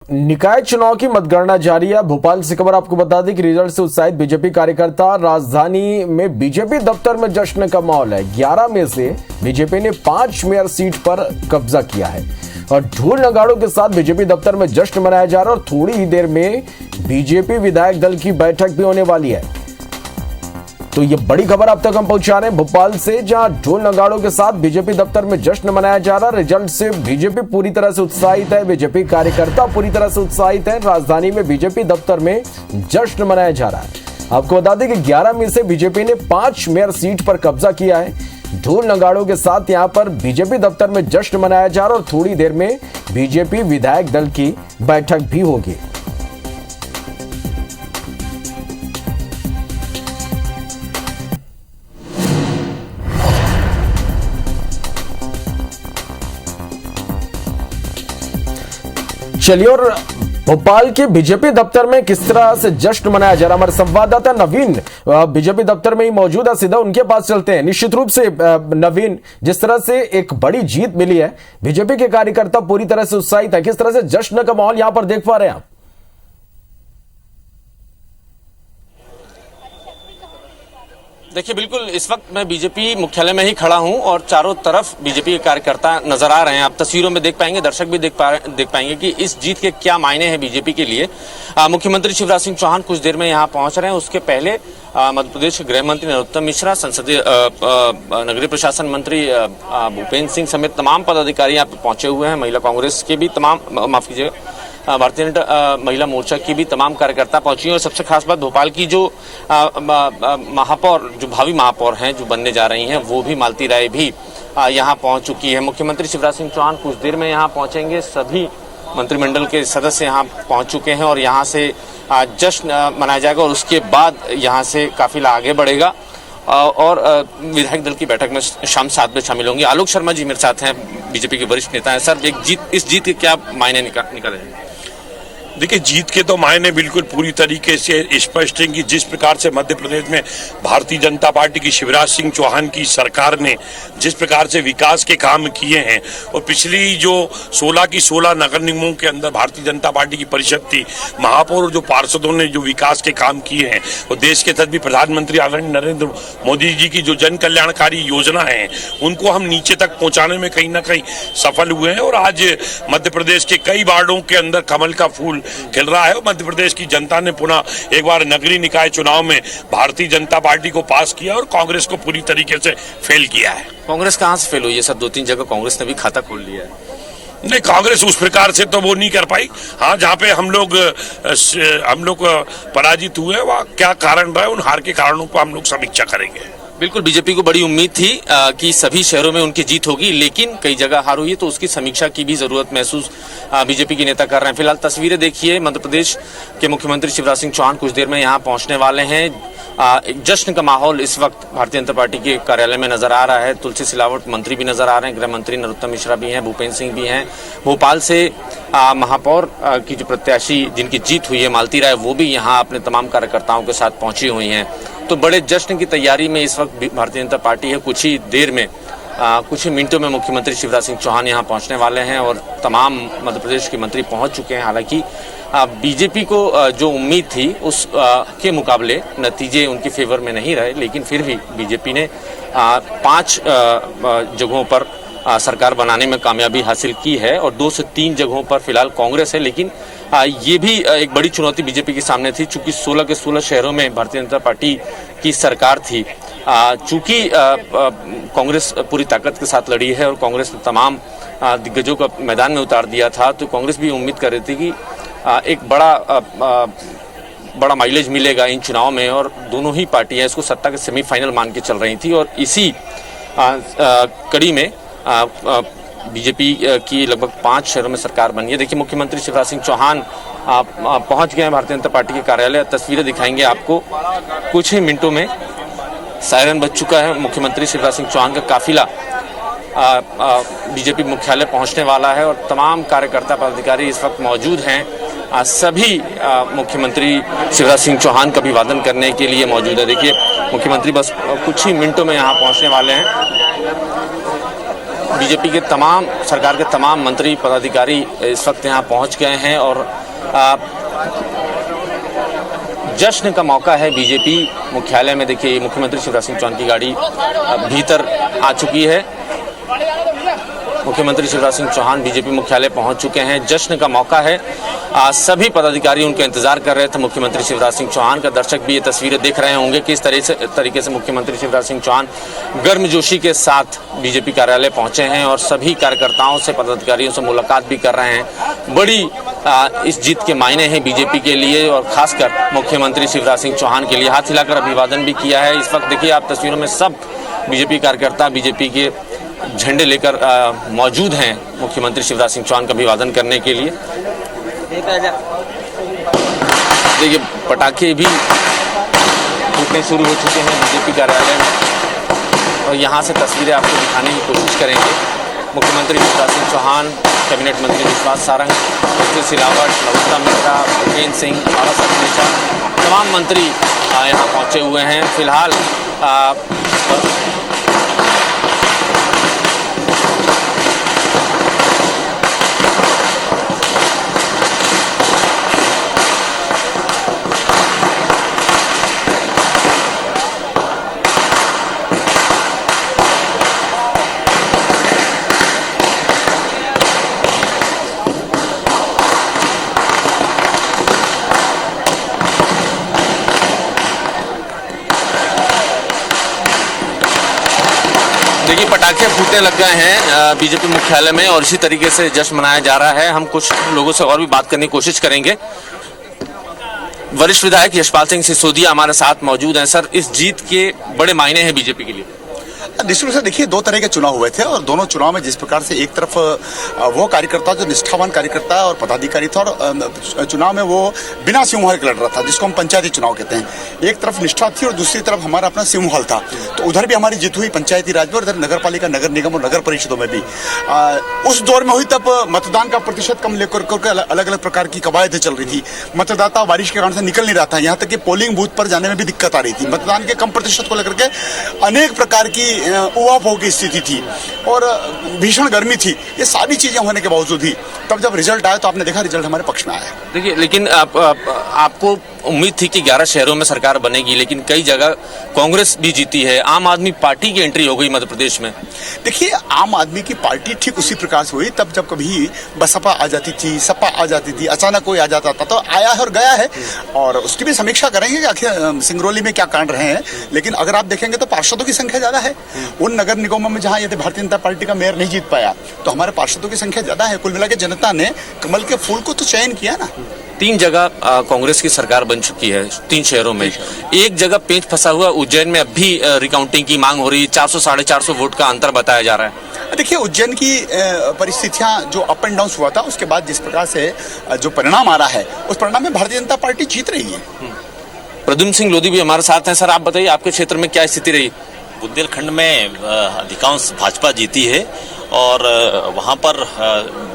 निकाय चुनाव की मतगणना जारी है। भोपाल से खबर आपको बता दें कि रिजल्ट से उत्साहित बीजेपी कार्यकर्ता, राजधानी में बीजेपी दफ्तर में जश्न का माहौल है। 11 में से बीजेपी ने 5 मेयर सीट पर कब्जा किया है और ढोल नगाड़ों के साथ बीजेपी दफ्तर में जश्न मनाया जा रहा है और थोड़ी ही देर में बीजेपी विधायक दल की बैठक भी होने वाली है। तो ये बड़ी खबर अब तक हम पहुंचा रहे हैं भोपाल से, जहां ढोल नगाड़ों के साथ बीजेपी दफ्तर में जश्न मनाया जा रहा है। रिजल्ट से बीजेपी पूरी तरह से उत्साहित है, बीजेपी कार्यकर्ता पूरी तरह से उत्साहित है। राजधानी में बीजेपी दफ्तर में जश्न मनाया जा रहा है। आपको बता दें कि 11 में से बीजेपी ने 5 मेयर सीट पर कब्जा किया है। ढोल नगाड़ों के साथ यहां पर बीजेपी दफ्तर में जश्न मनाया जा रहा है और थोड़ी देर में बीजेपी विधायक दल की बैठक भी होगी। चलिए, और भोपाल के बीजेपी दफ्तर में किस तरह से जश्न मनाया जा रहा है, हमारे संवाददाता नवीन बीजेपी दफ्तर में ही मौजूद है, सीधा उनके पास चलते हैं। निश्चित रूप से नवीन, जिस तरह से एक बड़ी जीत मिली है, बीजेपी के कार्यकर्ता पूरी तरह से उत्साहित है, किस तरह से जश्न का माहौल यहां पर देख पा रहे हैं आप? देखिए, बिल्कुल इस वक्त मैं बीजेपी मुख्यालय में ही खड़ा हूं और चारों तरफ बीजेपी के कार्यकर्ता नजर आ रहे हैं। आप तस्वीरों में देख पाएंगे, दर्शक भी देख पाएंगे कि इस जीत के क्या मायने हैं बीजेपी के लिए। मुख्यमंत्री शिवराज सिंह चौहान कुछ देर में यहां पहुंच रहे हैं। उसके पहले मध्य प्रदेश के गृह मंत्री नरोत्तम मिश्रा, संसदीय नगरीय प्रशासन मंत्री भूपेंद्र सिंह समेत तमाम पदाधिकारी यहाँ पे पहुंचे हुए हैं। महिला कांग्रेस के भी तमाम, माफ कीजिएगा, भारतीय महिला मोर्चा की भी तमाम कार्यकर्ता पहुंची हैं। और सबसे खास बात, भोपाल की जो महापौर, जो भावी महापौर हैं, जो बनने जा रही हैं, वो भी मालती राय भी यहां पहुंच चुकी है। मुख्यमंत्री शिवराज सिंह चौहान कुछ देर में यहां पहुंचेंगे। सभी मंत्रिमंडल के सदस्य यहां पहुंच चुके हैं और यहां से जश्न मनाया जाएगा और उसके बाद यहां से काफिला आगे बढ़ेगा और विधायक दल की बैठक में शाम 7 बजे शामिल होंगे। आलोक शर्मा जी मेरे साथ हैं, बीजेपी के वरिष्ठ नेता हैं। सर, इस जीत के क्या मायने निकले हैं? देखिए, जीत के तो मायने बिल्कुल पूरी तरीके से स्पष्ट हैं कि जिस प्रकार से मध्य प्रदेश में भारतीय जनता पार्टी की शिवराज सिंह चौहान की सरकार ने जिस प्रकार से विकास के काम किए हैं और पिछली जो 16 की 16 नगर निगमों के अंदर भारतीय जनता पार्टी की परिषद थी, महापौर और जो पार्षदों ने जो विकास के काम किए हैं और देश के तहत भी प्रधानमंत्री आदरणीय नरेंद्र मोदी जी की जो जन कल्याणकारी योजना है उनको हम नीचे तक पहुंचाने में कहीं ना कहीं सफल हुए हैं। और आज मध्य प्रदेश के कई वार्डों के अंदर कमल का फूल खिल रहा है। मध्य प्रदेश की जनता ने पुनः एक बार नगरीय निकाय चुनाव में भारतीय जनता पार्टी को पास किया और कांग्रेस को पूरी तरीके से फेल किया है। कांग्रेस कहां से फेल हुई है सर? 2-3 जगह कांग्रेस ने भी खाता खोल लिया है। नहीं, कांग्रेस उस प्रकार से तो वो नहीं कर पाई। हाँ, जहाँ पे हम लोग पराजित हुए, वह क्या कारण रहा है, उन हार के कारणों को हम लोग समीक्षा करेंगे। बिल्कुल, बीजेपी को बड़ी उम्मीद थी कि सभी शहरों में उनकी जीत होगी, लेकिन कई जगह हार हुई है, तो उसकी समीक्षा की भी जरूरत महसूस बीजेपी के नेता कर रहे हैं। फिलहाल तस्वीरें देखिए, मध्य प्रदेश के मुख्यमंत्री शिवराज सिंह चौहान कुछ देर में यहाँ पहुंचने वाले हैं। एक जश्न का माहौल इस वक्त भारतीय जनता पार्टी के कार्यालय में नजर आ रहा है। तुलसी सिलावट मंत्री भी नजर आ रहे हैं, गृह मंत्री नरोत्तम मिश्रा भी हैं, भूपेंद्र सिंह भी हैं। भोपाल से महापौर की जो प्रत्याशी जिनकी जीत हुई है, मालती राय, वो भी यहाँ अपने तमाम कार्यकर्ताओं के साथ पहुंची हुई हैं। तो बड़े जश्न की तैयारी में इस वक्त भारतीय जनता पार्टी है। कुछ ही देर में, कुछ ही मिनटों में मुख्यमंत्री शिवराज सिंह चौहान यहाँ पहुंचने वाले हैं और तमाम मध्य प्रदेश के मंत्री पहुंच चुके हैं। हालांकि बीजेपी को जो उम्मीद थी उस के मुकाबले नतीजे उनके फेवर में नहीं रहे, लेकिन फिर भी बीजेपी ने 5 जगहों पर सरकार बनाने में कामयाबी हासिल की है और 2 से 3 जगहों पर फिलहाल कांग्रेस है। लेकिन ये भी एक बड़ी चुनौती बीजेपी के सामने थी, चूंकि 16 के 16 शहरों में भारतीय जनता पार्टी की सरकार थी। चूंकि कांग्रेस पूरी ताकत के साथ लड़ी है और कांग्रेस ने तमाम दिग्गजों को मैदान में उतार दिया था, तो कांग्रेस भी उम्मीद कर रही थी कि एक बड़ा माइलेज मिलेगा इन चुनाव में, और दोनों ही पार्टियां इसको सत्ता के सेमीफाइनल मान के चल रही थी। और इसी कड़ी में बीजेपी की लगभग 5 शहरों में सरकार बनी है। देखिए, मुख्यमंत्री शिवराज सिंह चौहान पहुंच गए हैं भारतीय जनता पार्टी के कार्यालय। तस्वीरें दिखाएंगे आपको। कुछ ही मिनटों में सायरन बज चुका है। मुख्यमंत्री शिवराज सिंह चौहान का काफिला बीजेपी मुख्यालय पहुंचने वाला है और तमाम कार्यकर्ता पदाधिकारी इस वक्त मौजूद हैं। सभी मुख्यमंत्री शिवराज सिंह चौहान का अभिवादन करने के लिए मौजूद है। देखिए, मुख्यमंत्री बस कुछ ही मिनटों में यहाँ पहुंचने वाले हैं। बीजेपी के सरकार के तमाम मंत्री पदाधिकारी इस वक्त यहाँ पहुँच गए हैं और जश्न का मौका है। बीजेपी मुख्यालय में देखिए मुख्यमंत्री शिवराज सिंह चौहान की गाड़ी भीतर आ चुकी है। मुख्यमंत्री शिवराज सिंह चौहान बीजेपी मुख्यालय पहुंच चुके हैं। जश्न का मौका है। सभी पदाधिकारी उनका इंतजार कर रहे थे। मुख्यमंत्री शिवराज सिंह चौहान का दर्शक भी ये तस्वीरें देख रहे होंगे किस तरीके से मुख्यमंत्री शिवराज सिंह चौहान गर्मजोशी के साथ बीजेपी कार्यालय पहुंचे हैं और सभी कार्यकर्ताओं से पदाधिकारियों से मुलाकात भी कर रहे हैं। बड़ी इस जीत के मायने हैं बीजेपी के लिए और खासकर मुख्यमंत्री शिवराज सिंह चौहान के लिए। हाथ हिलाकर अभिवादन भी किया है। इस वक्त देखिए आप तस्वीरों में सब बीजेपी कार्यकर्ता बीजेपी के झंडे लेकर मौजूद हैं मुख्यमंत्री शिवराज सिंह चौहान का अभिवादन करने के लिए। देखिए पटाखे भी फूटने शुरू हो चुके हैं बीजेपी कार्यालय में और यहाँ से तस्वीरें आपको दिखाने की कोशिश करेंगे। मुख्यमंत्री शिवराज सिंह चौहान, कैबिनेट मंत्री विश्वास सारंग, कृष्ण सिलावट, नरोत्तम मिश्रा, भूपेंद्र सिंह, बाला साहब, तमाम मंत्री यहाँ पहुँचे हुए हैं। फिलहाल देखिए पटाखे फूटने लग गए हैं बीजेपी मुख्यालय में और इसी तरीके से जश्न मनाया जा रहा है। हम कुछ लोगों से और भी बात करने की कोशिश करेंगे। वरिष्ठ विधायक यशपाल सिंह सिसोदिया हमारे साथ मौजूद हैं। सर, इस जीत के बड़े मायने हैं बीजेपी के लिए। निश्चित रूप से देखिए दो तरह के चुनाव हुए थे और दोनों चुनाव में जिस प्रकार से एक तरफ वो कार्यकर्ता जो निष्ठावान कार्यकर्ता और पदाधिकारी था और चुनाव में वो बिना सिंहल के लड़ रहा था जिसको हम पंचायती चुनाव कहते हैं। एक तरफ निष्ठा थी और दूसरी तरफ हमारा अपना सिंहल था। तो उधर भी हमारी जीत हुई पंचायती राज में और इधर नगर पालिका, नगर निगम और नगर परिषदों में भी। उस दौर में हुई तब मतदान का प्रतिशत कम लेकर अलग अलग प्रकार की कवायदें चल रही थी। मतदाता बारिश के कारण से निकल नहीं रहा था। यहाँ तक कि पोलिंग बूथ पर जाने में भी दिक्कत आ रही थी। मतदान के कम प्रतिशत को लेकर के अनेक प्रकार की उहापोह की स्थिति थी और भीषण गर्मी थी। ये सारी चीजें होने के बावजूद ही तब जब रिजल्ट आया तो आपने देखा रिजल्ट हमारे पक्ष में आया। देखिए लेकिन आपको उम्मीद थी कि 11 शहरों में सरकार बनेगी, लेकिन कई जगह कांग्रेस भी जीती है। आम आदमी पार्टी की एंट्री हो गई मध्य प्रदेश में। देखिए आम आदमी की पार्टी ठीक उसी प्रकार से हुई तब जब कभी बसपा आ जाती थी, सपा आ जाती थी, अचानक कोई आ जाता था। तो आया है और गया है और उसकी भी समीक्षा करेंगे कि आखिर सिंगरौली में क्या कांड रहे हैं। लेकिन अगर आप देखेंगे तो पार्षदों की संख्या ज्यादा है। उन नगर निगमों में जहां यदि भारतीय जनता पार्टी का मेयर नहीं जीत पाया तो हमारे पार्षदों की संख्या ज्यादा है। कुल मिलाकर जनता ने कमल के फूल को तो चयन किया ना। 3 जगह कांग्रेस की सरकार बन चुकी है 3 शहरों में। एक जगह पेंच फंसा हुआ उज्जैन में अब भी रिकाउंटिंग की मांग हो रही है। 400 साढ़े 400 वोट का अंतर बताया जा रहा है। देखिए उज्जैन की परिस्थितियां जो अप एंड डाउन हुआ था उसके बाद जिस प्रकार से जो परिणाम आ रहा है उस परिणाम में भारतीय जनता पार्टी जीत रही है। प्रद्युम्न सिंह लोधी भी हमारे साथ हैं। सर, आप बताइए आपके क्षेत्र में क्या स्थिति रही? बुंदेलखंड में अधिकांश भाजपा जीती है और वहाँ पर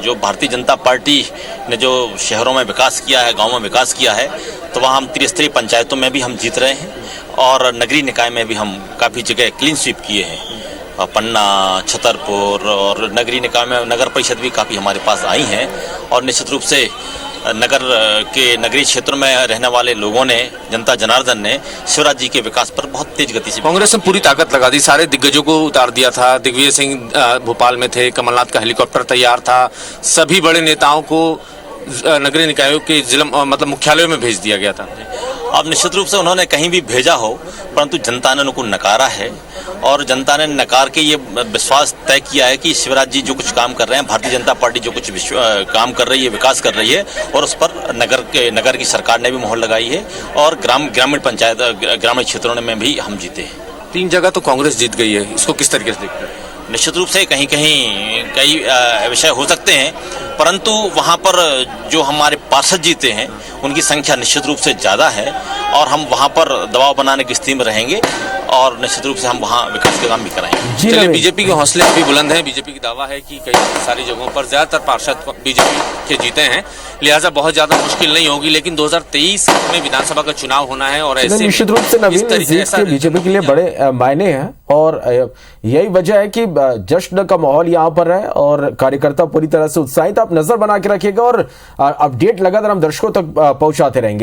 जो भारतीय जनता पार्टी ने जो शहरों में विकास किया है, गांवों में विकास किया है, तो वहाँ हम त्रिस्तरीय पंचायतों में भी हम जीत रहे हैं और नगरीय निकाय में भी हम काफ़ी जगह क्लीन स्वीप किए हैं। पन्ना, छतरपुर और नगरीय निकाय में नगर परिषद भी काफ़ी हमारे पास आई हैं और निश्चित रूप से नगर के नगरीय क्षेत्रों में रहने वाले लोगों ने, जनता जनार्दन ने शिवराज जी के विकास पर बहुत तेज गति से कांग्रेस ने पूरी ताकत लगा दी। सारे दिग्गजों को उतार दिया था। दिग्विजय सिंह भोपाल में थे, कमलनाथ का हेलीकॉप्टर तैयार था। सभी बड़े नेताओं को नगरीय निकायों के जिला मतलब मुख्यालयों में भेज दिया गया था। अब निश्चित रूप से उन्होंने कहीं भी भेजा हो परंतु जनता ने उनको नकारा है और जनता ने नकार के ये विश्वास तय किया है कि शिवराज जी जो कुछ काम कर रहे हैं, भारतीय जनता पार्टी जो कुछ काम कर रही है, विकास कर रही है और उस पर नगर की सरकार ने भी मोहर लगाई है और ग्रामीण पंचायत, ग्रामीण क्षेत्रों में भी हम जीते हैं। 3 जगह तो कांग्रेस जीत गई है। इसको किस तरीके से देखते हैं? निश्चित रूप से कहीं कई विषय हो सकते हैं परंतु वहाँ पर जो हमारे पार्षद जीते हैं उनकी संख्या निश्चित रूप से ज़्यादा है और हम वहां पर दबाव बनाने की स्थिति में रहेंगे और निश्चित रूप से हम वहां विकास के काम भी कराएंगे। जी चलिए, नवीन। बीजेपी के हौसले अभी बुलंद हैं। बीजेपी का दावा है कि कई सारी जगहों पर ज्यादातर पार्षद बीजेपी के जीते हैं, लिहाजा बहुत ज्यादा मुश्किल नहीं होगी। लेकिन 2023 में विधानसभा का चुनाव होना है और ऐसे निश्चित रूप से नवीन जीत के बीजेपी के लिए बड़े मायने हैं और यही वजह है कि जश्न का माहौल यहाँ पर है और कार्यकर्ता पूरी तरह से उत्साहित। आप नजर बना के रखिएगा और अपडेट लगातार हम दर्शकों तक पहुंचाते रहेंगे।